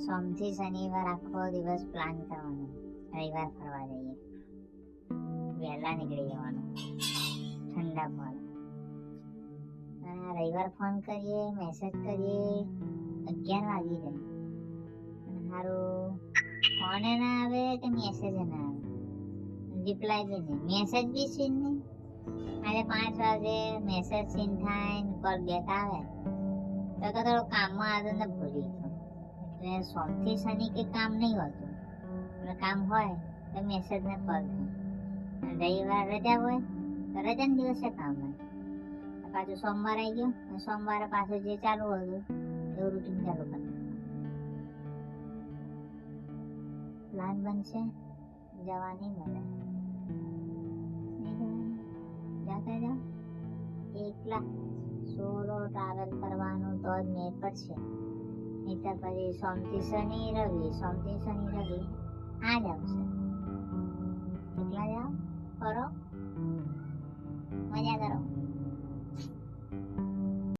સોમથી શનિવાર આખો દિવસ પ્લાન કરવાનો, રવિવાર ફરવા જઈએ, વહેલા નીકળી જવાનું, ઠંડા પડે. અને રવિવાર ફોન કરીએ, મેસેજ કરીએ, 11 વાગી જાય. અને સારું ફોને ના આવે કે મેસેજ ના આવે, રિપ્લાય બી નહીં, મેસેજ બી સીન નહીં. આજે 5 વાગે મેસેજ સીન થાય ને કોલ બેક આવે તો થોડો કામમાં આવ્યો ને ભૂલી ગયો. એટલે સોમથી શનિ કે કામ નહીં હોતું, અને કામ હોય તો મેસેજ ને કોલ થાય. રવિવાર રજા હોય તો રજાના દિવસે કામ હોય. પાછું સોમવાર આવી ગયો અને સોમવારે પાછું જે ચાલુ હતું એવું રૂટીન ચાલુ કરે. પ્લાન બનશે, જવા નહીં મળે, નહીં જવાનું, જાતા જાઓ એકલા સોલો ટ્રાવેલ કરવાનું તો જ મેળ પડશે. નહીં તો પછી સોમથી શનિ રવિ આ જ આવશે.